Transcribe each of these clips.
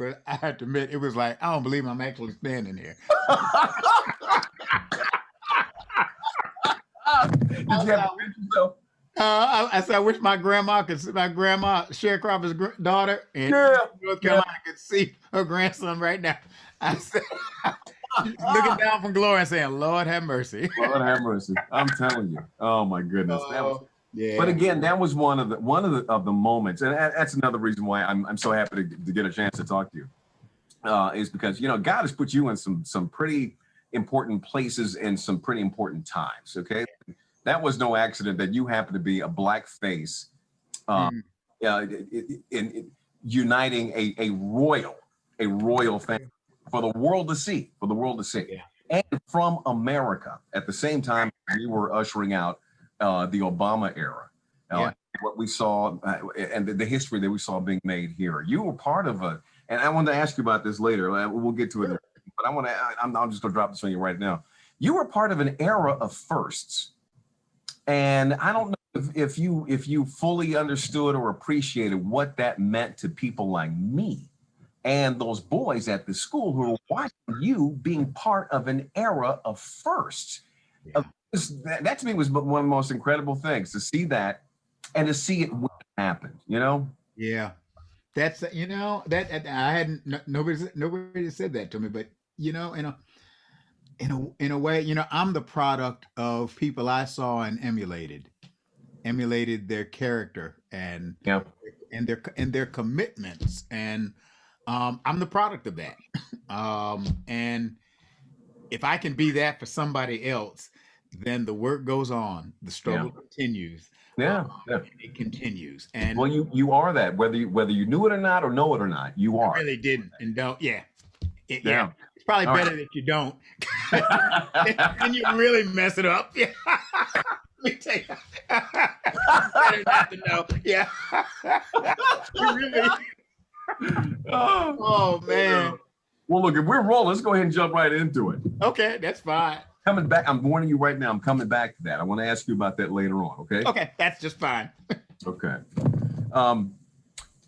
because I have to admit, it was like, I don't believe I'm actually standing here. Did you have to pinch yourself? I said, I wish my grandma could see my grandma, sharecropper's daughter, in Yeah, North Carolina could see her grandson right now. I said, looking down from glory and saying, Lord have mercy. Lord have mercy. I'm telling you. Oh my goodness. Yeah. But again, that was one of the moments, and that's another reason why I'm so happy to get a chance to talk to you, is because God has put you in some pretty important places and some pretty important times. Okay, that was no accident that you happen to be a black face, in uniting a royal family for the world to see, Yeah. and from America at the same time we were ushering out the Obama era. What we saw and the history that we saw being made here. You were part of and I wanted to ask you about this later. We'll get to it, but I'm just going to drop this on you right now. You were part of an era of firsts, and I don't know if you fully understood or appreciated what that meant to people like me and those boys at the school who were watching you being part of an era of firsts. Yeah. That to me was one of the most incredible things, to see that and to see it when it happened, Yeah. That's, that I hadn't, nobody said that to me, but, in a way, I'm the product of people I saw and emulated their character and their commitments. And I'm the product of that. And if I can be that for somebody else, then the work goes on. The struggle continues. It continues. And well, you are that, whether you knew it or not, or know it or not, you are. I really didn't and don't. Yeah. It's probably better that you don't. And you really mess it up. Yeah. Let me tell you. Better not to know. Yeah. You really. Oh man. Well, look, if we're rolling, let's go ahead and jump right into it. Okay, that's fine. Coming back, I'm warning you right now, I'm coming back to that. I want to ask you about that later on, okay? Okay, that's just fine. Okay.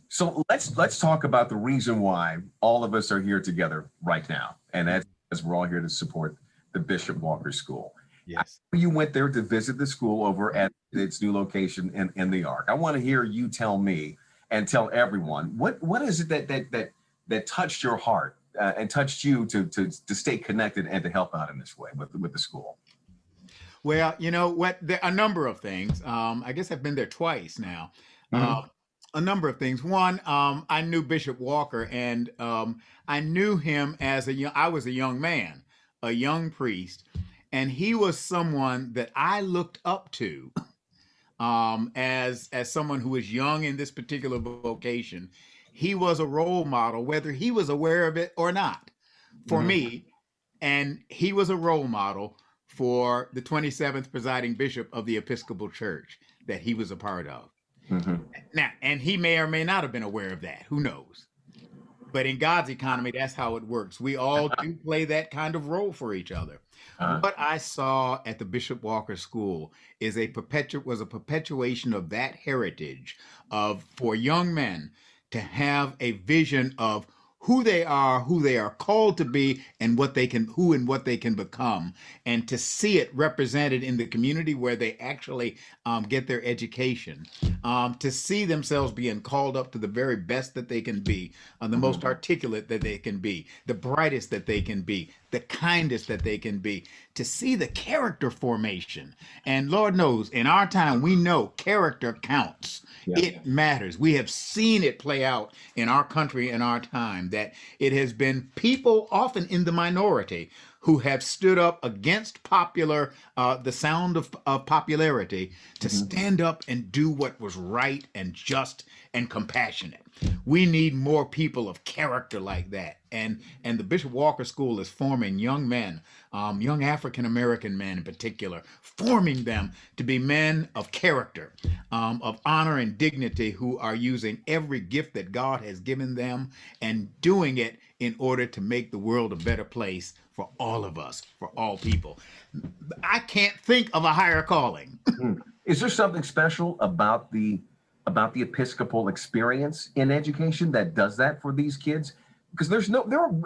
So let's talk about the reason why all of us are here together right now. And that's because we're all here to support the Bishop Walker School. Yes. You went there to visit the school over at its new location in the Ark. I want to hear you tell me and tell everyone, what is it that touched your heart and touched you to stay connected and to help out in this way with the school? Well, there are a number of things. I guess I've been there twice now. A number of things. One, I knew Bishop Walker, and I knew him as I was a young man, a young priest, and he was someone that I looked up to as someone who was young in this particular vocation. He was a role model, whether he was aware of it or not, for me. And he was a role model for the 27th presiding bishop of the Episcopal Church that he was a part of. Now, and he may or may not have been aware of that. Who knows? But in God's economy, that's how it works. We all do play that kind of role for each other. What I saw at the Bishop Walker School is was a perpetuation of that heritage for young men to have a vision of who they are called to be, and what they can become, and to see it represented in the community where they actually get their education, to see themselves being called up to the very best that they can be, the most articulate that they can be, the brightest that they can be, the kindest that they can be, to see the character formation. And Lord knows, in our time, we know character counts. It matters. We have seen it play out in our country in our time, that it has been people, often in the minority, who have stood up against the sound of popularity, to stand up and do what was right and just and compassionate. We need more people of character like that. And the Bishop Walker School is forming young men, young African-American men in particular, forming them to be men of character, of honor and dignity, who are using every gift that God has given them and doing it in order to make the world a better place for all of us, for all people. I can't think of a higher calling. Is there something special about the Episcopal experience in education that does that for these kids? because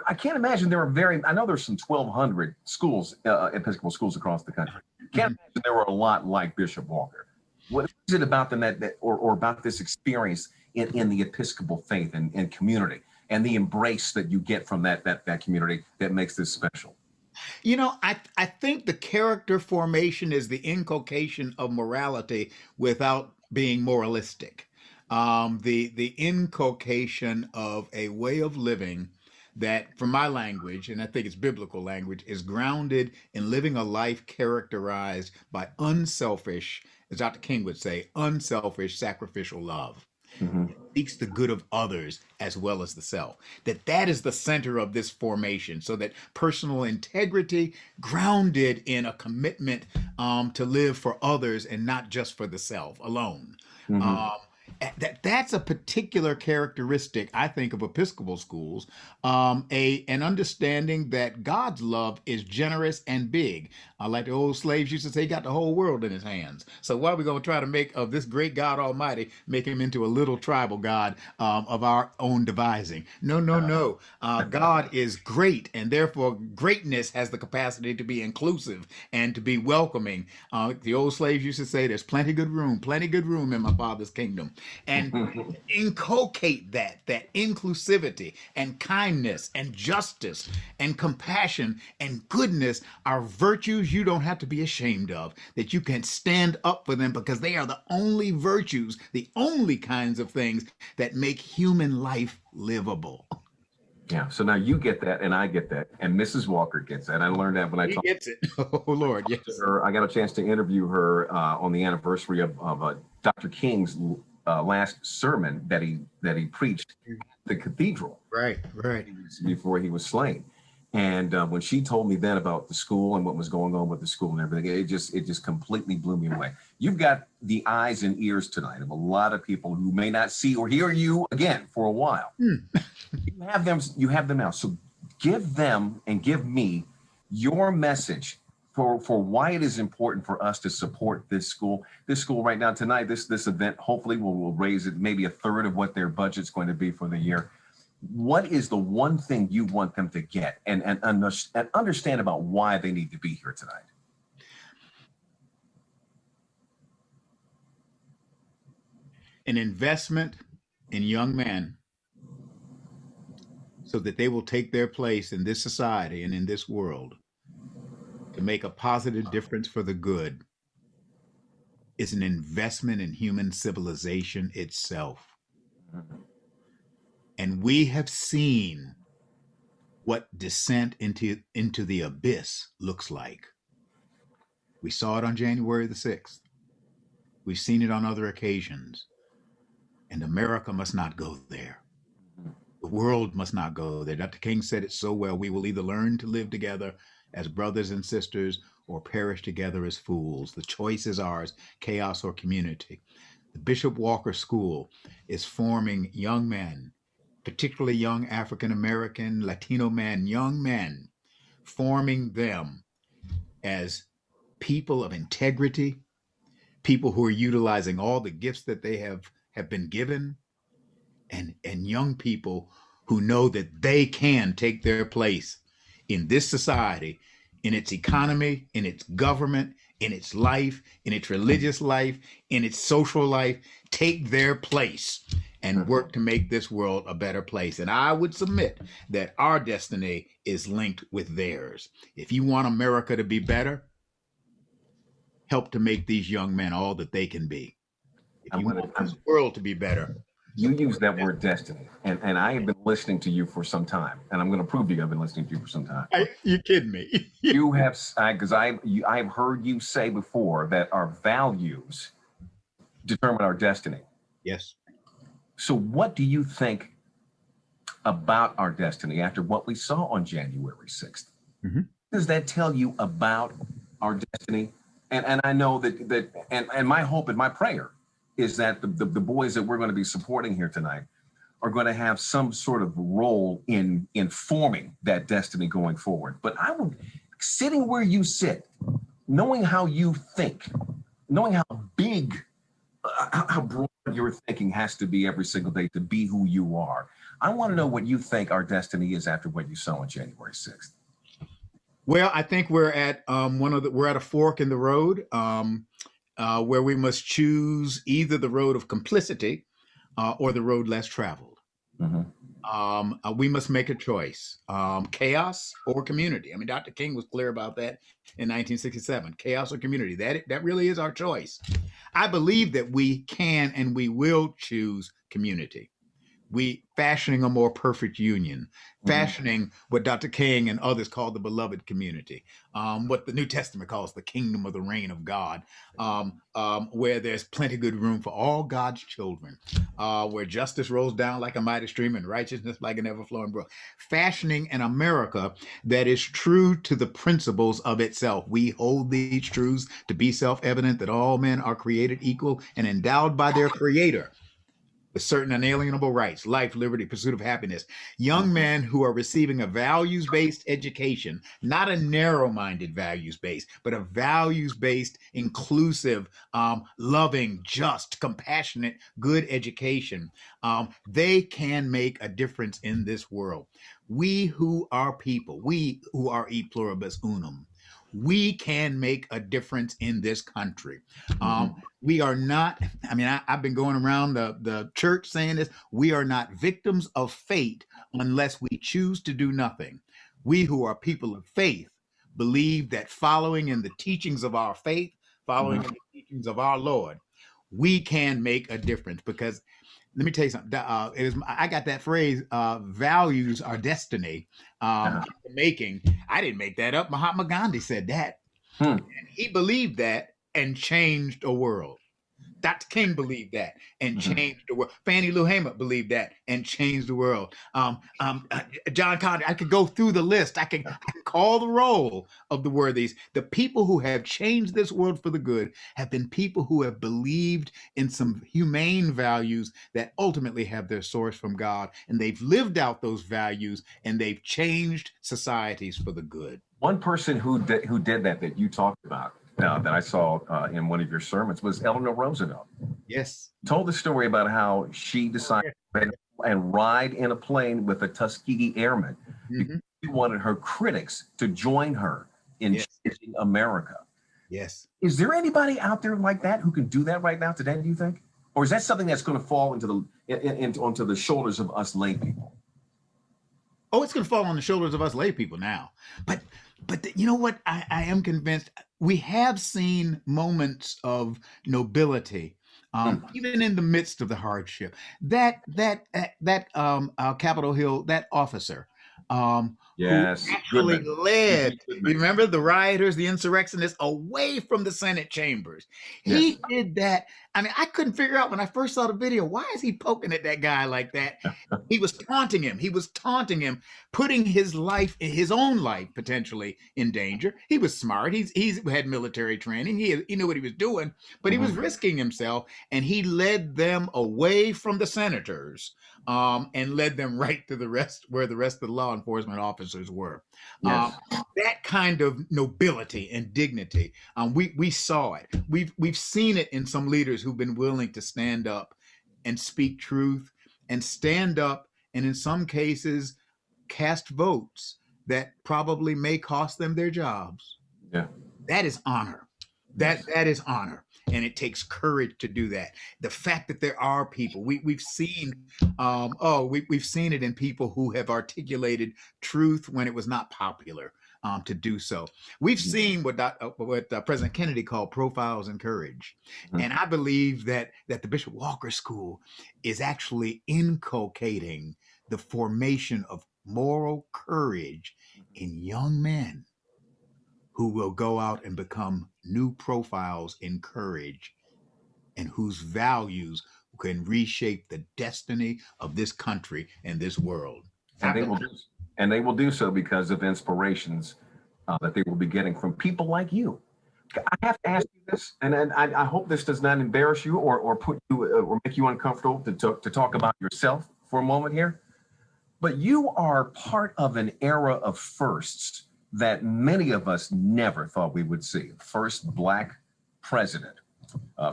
I can't imagine there are I know there's some 1,200 schools, Episcopal schools across the country. Can't imagine there were a lot like Bishop Walker. What is it about them or about this experience in the Episcopal faith and community and the embrace that you get from that community that makes this special? I think the character formation is the inculcation of morality without being moralistic. The inculcation of a way of living that, from my language, and I think it's biblical language, is grounded in living a life characterized by unselfish, as Dr. King would say, unselfish sacrificial love. Mm-hmm. Seeks the good of others as well as the self. That is the center of this formation, so that personal integrity grounded in a commitment to live for others and not just for the self alone. Mm-hmm. That's a particular characteristic, I think, of Episcopal schools, an understanding that God's love is generous and big. Like the old slaves used to say, he got the whole world in his hands. So why are we going to try to make of this great God Almighty, make him into a little tribal God of our own devising? No, no, no. God is great, and therefore greatness has the capacity to be inclusive and to be welcoming. The old slaves used to say, there's plenty good room in my Father's kingdom. And inculcate that inclusivity and kindness and justice and compassion and goodness are virtues you don't have to be ashamed of, that you can stand up for them because they are the only virtues, the only kinds of things that make human life livable. Yeah. So now you get that, and I get that, and Mrs. Walker gets that. I learned that when I talked. He gets it. Oh Lord, yes. To her. I got a chance to interview her on the anniversary of Dr. King's last sermon that he preached at the cathedral. Right. Before he was slain. And when she told me then about the school and what was going on with the school and everything, it just completely blew me away. You've got the eyes and ears tonight of a lot of people who may not see or hear you again for a while. You have them now. So give them and give me your message for why it is important for us to support this school. This school right now tonight, this event hopefully will raise it maybe a third of what their budget's going to be for the year. What is the one thing you want them to get and understand about why they need to be here tonight? An investment in young men so that they will take their place in this society and in this world to make a positive difference for the good is an investment in human civilization itself. And we have seen what descent into the abyss looks like. We saw it on January the 6th. We've seen it on other occasions. And America must not go there. The world must not go there. Dr. King said it so well. We will either learn to live together as brothers and sisters or perish together as fools. The choice is ours, chaos or community. The Bishop Walker School is forming young men, particularly young African-American, Latino men, young men, forming them as people of integrity, people who are utilizing all the gifts that they have been given, and young people who know that they can take their place in this society, in its economy, in its government, in its life, in its religious life, in its social life, take their place and work to make this world a better place. And I would submit that our destiny is linked with theirs. If you want America to be better, help to make these young men all that they can be. If you want this world to be better. You use that word destiny, and I have been listening to you for some time, and I'm going to prove to you I've been listening to you for some time. You kidding me? You have, because I've heard you say before that our values determine our destiny. Yes. So what do you think about our destiny after what we saw on January 6th? Mm-hmm. Does that tell you about our destiny? And I know that and my hope and my prayer is that the boys that we're going to be supporting here tonight are going to have some sort of role in forming that destiny going forward. But I would, sitting where you sit, knowing how you think, knowing how big how broad your thinking has to be every single day to be who you are. I want to know what you think our destiny is after what you saw on January 6th. Well, I think we're at we're at a fork in the road, where we must choose either the road of complicity or the road less traveled. Mm-hmm. We must make a choice: chaos or community. I mean, Dr. King was clear about that in 1967. Chaos or community. That really is our choice. I believe that we can and we will choose community. We fashioning a more perfect union, fashioning what Dr. King and others call the beloved community, what the New Testament calls the kingdom of the reign of God, where there's plenty good room for all God's children, where justice rolls down like a mighty stream and righteousness like an ever-flowing brook, fashioning an America that is true to the principles of itself. We hold these truths to be self-evident that all men are created equal and endowed by their creator with certain unalienable rights, life, liberty, pursuit of happiness. Young men who are receiving a values-based education, not a narrow-minded values-based, but a values-based, inclusive, loving, just, compassionate, good education. They can make a difference in this world. We who are people, we who are e pluribus unum, we can make a difference in this country. We are not, I mean, I've been going around the church saying this, we are not victims of fate unless we choose to do nothing. We who are people of faith believe that following in the teachings of our faith, following in the teachings of our Lord, we can make a difference. Because let me tell you something. I got that phrase, values are destiny, making. I didn't make that up. Mahatma Gandhi said that. And he believed that and changed the world. Dr. King believed that and changed the world. Fannie Lou Hamer believed that and changed the world. John Conner, I could go through the list. I can call the roll of the worthies. The people who have changed this world for the good have been people who have believed in some humane values that ultimately have their source from God. And they've lived out those values and they've changed societies for the good. One person who did that you talked about, that I saw in one of your sermons was Eleanor Roosevelt. Yes. Told the story about how she decided to ride in a plane with a Tuskegee Airman because she wanted her critics to join her in changing America. Yes. Is there anybody out there like that who can do that right now today, do you think? Or is that something that's going to fall onto the shoulders of us lay people? Oh, it's going to fall on the shoulders of us lay people now. But you know what? I am convinced we have seen moments of nobility, even in the midst of the hardship. That Capitol Hill, that officer, yes, who actually led, remember, the rioters, the insurrectionists away from the Senate chambers. He did that. I mean, I couldn't figure out when I first saw the video, why is he poking at that guy like that? He was taunting him. He was taunting him, putting his life, his own life, potentially in danger. He was smart. He's had military training. He knew what he was doing, but he was risking himself, and he led them away from the senators, and led them right to the rest, where the rest of the law enforcement officers were. That kind of nobility and dignity, we saw it. We've seen it in some leaders who've been willing to stand up and speak truth and stand up, and in some cases cast votes that probably may cost them their jobs. That is honor. That is honor. And it takes courage to do that. The fact that there are people, we've seen, we've seen it in people who have articulated truth when it was not popular to do so. We've seen what President Kennedy called profiles in courage. And I believe that the Bishop Walker School is actually inculcating the formation of moral courage in young men who will go out and become new profiles in courage and whose values can reshape the destiny of this country and this world. And they will do so because of inspirations that they will be getting from people like you. I have to ask you this, and I hope this does not embarrass you or put you or make you uncomfortable to talk about yourself for a moment here. But you are part of an era of firsts that many of us never thought we would see. First Black president.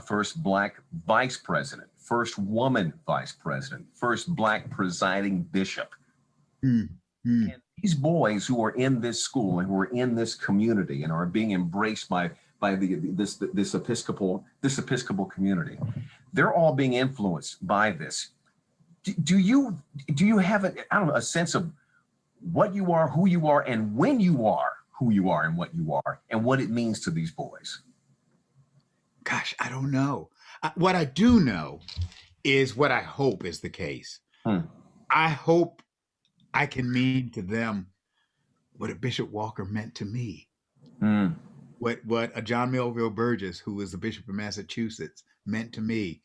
first Black vice president, first woman vice president, first Black presiding bishop. Mm, mm. And these boys who are in this school and who are in this community and are being embraced by this Episcopal community, they're all being influenced by this. Do you have a sense of what you are, who you are, and when you are who you are and what you are, and what it means to these boys? Gosh, I don't know. What I do know is what I hope is the case. I hope I can mean to them what a Bishop Walker meant to me. What a John Melville Burgess, who was the Bishop of Massachusetts, meant to me.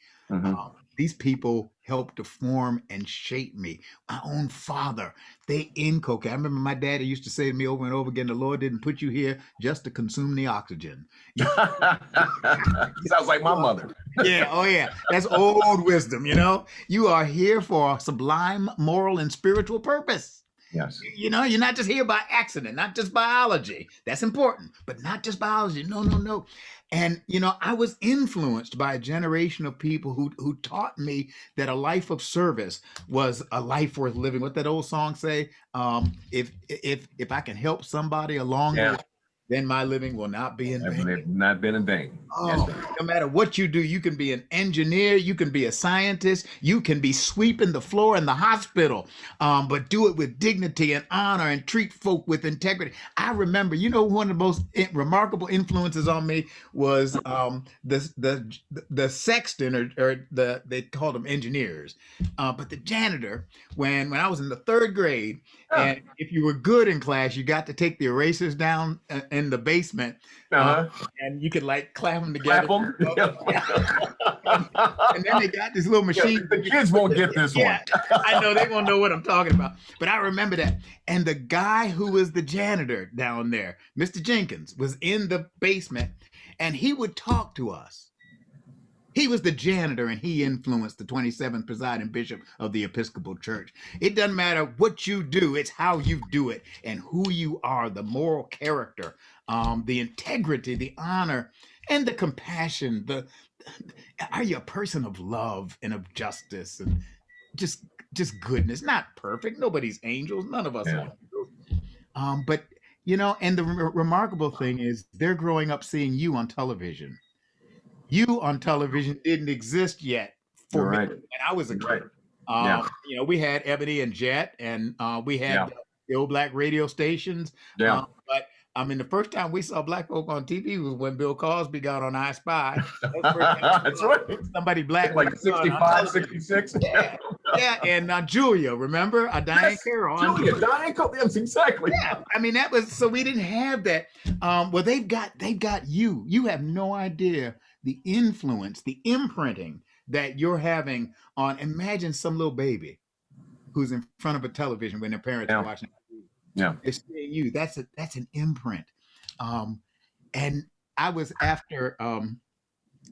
These people helped to form and shape me. My own father, they inculcated. I remember my daddy used to say to me over and over again, the Lord didn't put you here just to consume the oxygen. Sounds like my mother. Yeah, oh yeah. That's old wisdom, you know? You are here for a sublime moral and spiritual purpose. Yes. You know, you're not just here by accident, not just biology. That's important, but not just biology. No, no, no. And, you know, I was influenced by a generation of people who taught me that a life of service was a life worth living. What that old song say? If I can help somebody along the way, then my living will not be in vain. Not been in vain. Oh, no matter what you do, you can be an engineer, you can be a scientist, you can be sweeping the floor in the hospital, but do it with dignity and honor and treat folk with integrity. I remember, you know, one of the most remarkable influences on me was the sexton, or they called them engineers, but the janitor, when I was in the 3rd grade, and if you were good in class, you got to take the erasers down in the basement, and you could like clap them together. Clap them. And then they got this little machine. The kids won't get this one. I know they won't know what I'm talking about, but I remember that. And the guy who was the janitor down there, Mr. Jenkins, was in the basement, and he would talk to us. He was the janitor, and he influenced the 27th presiding bishop of the Episcopal Church. It doesn't matter what you do, it's how you do it and who you are, the moral character, the integrity, the honor, and the compassion. Are you a person of love and of justice and just goodness? Not perfect. Nobody's angels. None of us are angels. But, you know, and the remarkable thing is they're growing up seeing you on television. You on television didn't exist yet for me when I was a kid. You know, we had Ebony and Jet, and we had the old black radio stations. But I mean, the first time we saw black folk on TV was when Bill Cosby got on I Spy. That's right. Somebody black. Like 65, 66. Yeah, and Julia, remember? Diane Carroll. Julia, Diane Carroll, yes, exactly. Yeah, I mean, that was, so we didn't have that. Well, they've got you. You have no idea the influence, the imprinting that you're having on, imagine some little baby who's in front of a television when their parents are watching. They're seeing you. That's an imprint. And I was after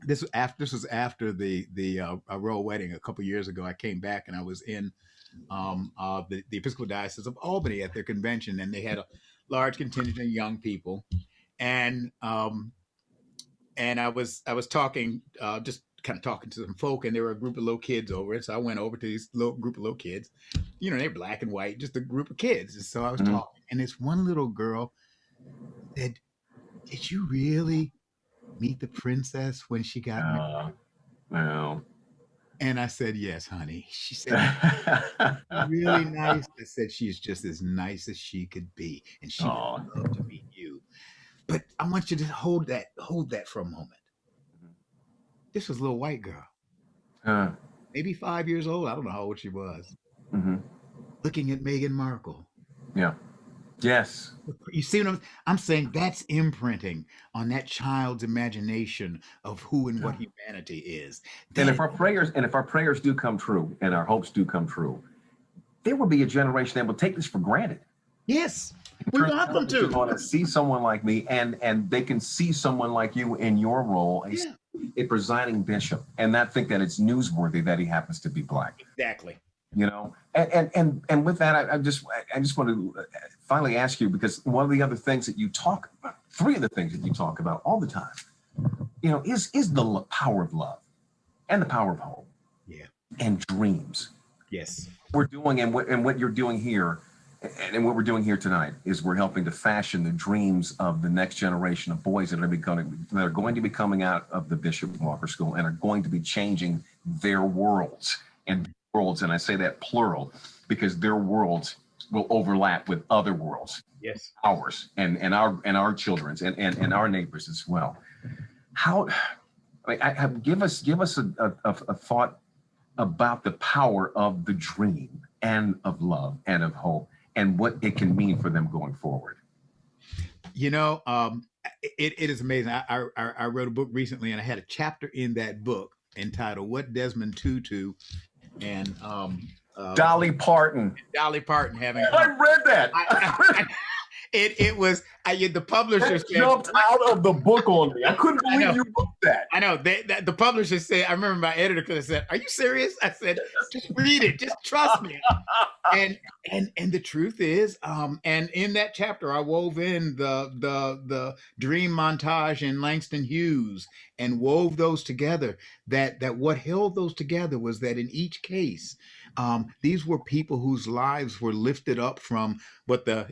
this was after the royal wedding a couple years ago. I came back and I was in the Episcopal Diocese of Albany at their convention, and they had a large contingent of young people, and I was talking, just kind of talking to some folk, and there were a group of little kids over it. So I went over to this little group of little kids, you know, they're black and white, just a group of kids. And so I was talking, and this one little girl said, "Did you really meet the princess when she got married?" No. And I said, "Yes, honey." She said, "Really nice." I said, "She's just as nice as she could be, and she would love to meet you." But I want you to hold that for a moment. This was a little white girl, maybe 5 years old. I don't know how old she was. Looking at Meghan Markle. Yeah. Yes. You see what I'm saying? That's imprinting on that child's imagination of who and what humanity is. And if our prayers do come true, and our hopes do come true, there will be a generation that will take this for granted. Yes. We want them to. Want to see someone like me, and they can see someone like you in your role, a presiding bishop, and not think that it's newsworthy that he happens to be black. Exactly. You know, and with that, I just want to finally ask you, because one of the other things that you talk about, 3 of the things that you talk about all the time, is the power of love and the power of hope. Yeah. And dreams. Yes. We're doing, and what you're doing here, and what we're doing here tonight is we're helping to fashion the dreams of the next generation of boys that are going to be coming out of the Bishop Walker School and are going to be changing their worlds. And I say that plural because their worlds will overlap with other worlds. Yes. Ours and our children's and our neighbors as well. Give us a thought about the power of the dream and of love and of hope and what it can mean for them going forward. It is amazing. I wrote a book recently, and I had a chapter in that book entitled "What Desmond Tutu and Dolly Parton having." I read that. It was the publisher said, jumped out of the book on me. I couldn't believe you wrote that. I know the publisher said. I remember my editor could have said, "Are you serious?" I said, "Just read it. Just trust me." And the truth is, and in that chapter, I wove in the dream montage in Langston Hughes and wove those together. That what held those together was that in each case, these were people whose lives were lifted up from what the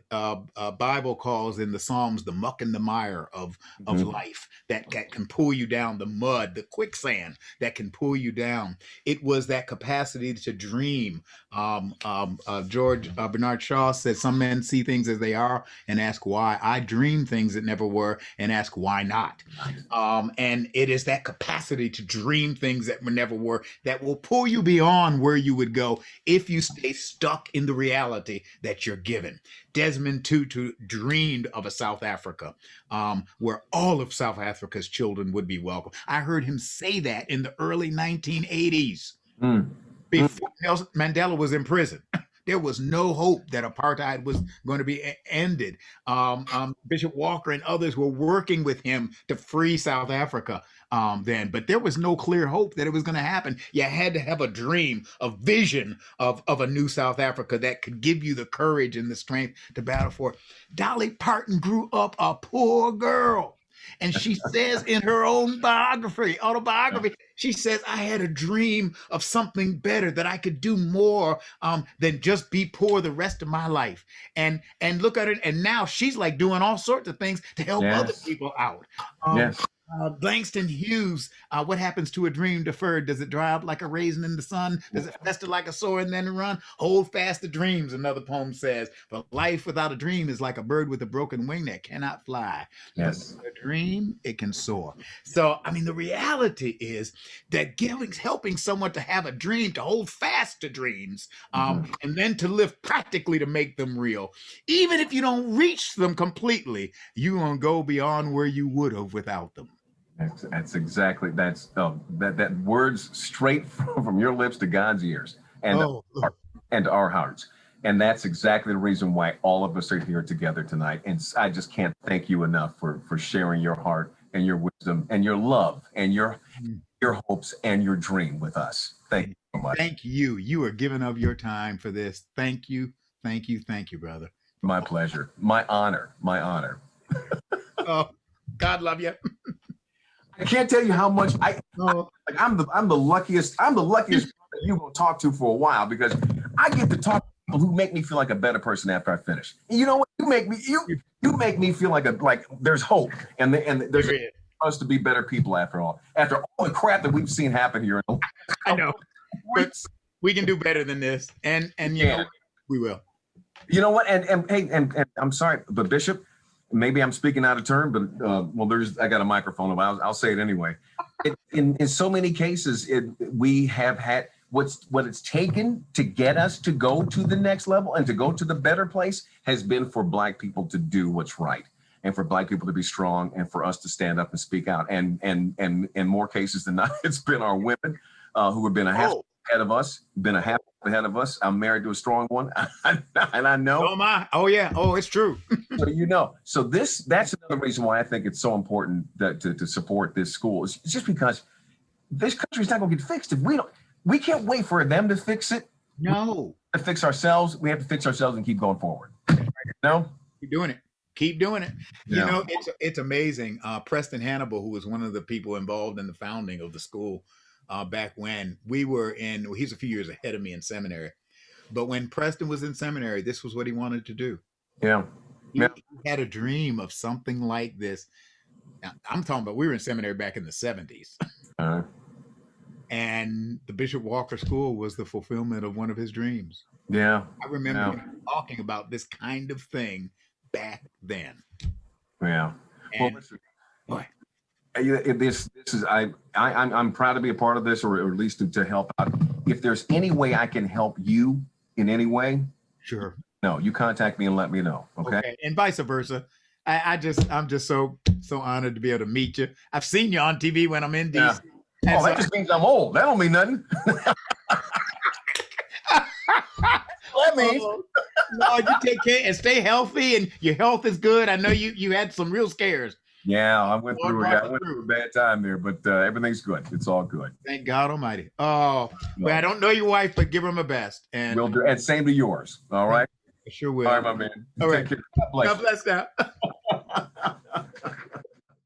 Bible calls in the Psalms the muck and the mire of life that can pull you down, the mud, the quicksand that can pull you down. It was that capacity to dream. George Bernard Shaw said, "Some men see things as they are and ask why. I dream things that never were and ask why not." And it is that capacity to dream things that never were that will pull you beyond where you would go if you stay stuck in the reality that you're given. Desmond Tutu dreamed of a South Africa where all of South Africa's children would be welcome. I heard him say that in the early 1980s, before Nelson Mandela was in prison. There was no hope that apartheid was going to be ended. Bishop Walker and others were working with him to free South Africa then, but there was no clear hope that it was going to happen. You had to have a dream, a vision of a new South Africa that could give you the courage and the strength to battle for it. Dolly Parton grew up a poor girl. And she says in her own autobiography, she says, "I had a dream of something better, that I could do more than just be poor the rest of my life." And look at it. And now she's like doing all sorts of things to help other people out. Langston Hughes, what happens to a dream deferred? Does it dry up like a raisin in the sun? Does it fester like a sore and then run? Hold fast the dreams, another poem says. For life without a dream is like a bird with a broken wing that cannot fly. Yes. But a dream, it can soar. So, the reality is that helping someone to have a dream, to hold fast to dreams, and then to live practically to make them real. Even if you don't reach them completely, you're going to go beyond where you would have without them. That's exactly that words straight from your lips to God's ears and our hearts. And that's exactly the reason why all of us are here together tonight. And I just can't thank you enough for sharing your heart and your wisdom and your love and your hopes and your dream with us. Thank you so much. Thank you. You are giving of your time for this. Thank you. Thank you. Thank you, brother. My pleasure. My honor. My honor. Oh, God love you. I can't tell you how much I'm the luckiest person you're gonna talk to for a while, because I get to talk to people who make me feel like a better person after I finish. And you know what? You make me feel like there's hope and there's us to be better people after all the crap that we've seen happen here. I know, but we can do better than this, and you know, we will. You know what? And I'm sorry, but Bishop, maybe I'm speaking out of turn, but I got a microphone. I'll say it anyway. In so many cases, we have had what it's taken to get us to go to the next level and to go to the better place has been for Black people to do what's right, and for Black people to be strong, and for us to stand up and speak out. And in more cases than not, it's been our women who have been a half ahead of us, ahead of us. I'm married to a strong one, and I know. Oh my! Oh yeah! Oh, it's true. So so that's another reason why I think it's so important to support this school. It's just because this country's not going to get fixed if we can't wait for them to fix it. No. To fix ourselves, we have to fix ourselves and keep going forward. No, you're doing it. Keep doing it. You Yeah. know, it's amazing. Preston Hannibal, who was one of the people involved in the founding of the school back when we were in, he's a few years ahead of me in seminary. But when Preston was in seminary, this was what he wanted to do. Yeah. He had a dream of something like this. Now, I'm talking about, we were in seminary back in the 70s. And the Bishop Walker School was the fulfillment of one of his dreams. Yeah. I remember him talking about this kind of thing back then. Yeah. And, well, this is I'm proud to be a part of this, or at least to help out. If there's any way I can help you in any way, sure. No, you contact me and let me know. Okay. And vice versa. I'm just so honored to be able to meet you. I've seen you on TV when I'm in DC. Yeah. That just means I'm old. That don't mean nothing. That means no, you take care and stay healthy, and your health is good. I know you had some real scares. Yeah, I went through a bad time there, but everything's good. It's all good. Thank God Almighty. Oh, well, I don't know your wife, but give her my best. And we'll do. And same to yours. All right. I sure will. All right, my man. All right. Take care. God bless. God bless now.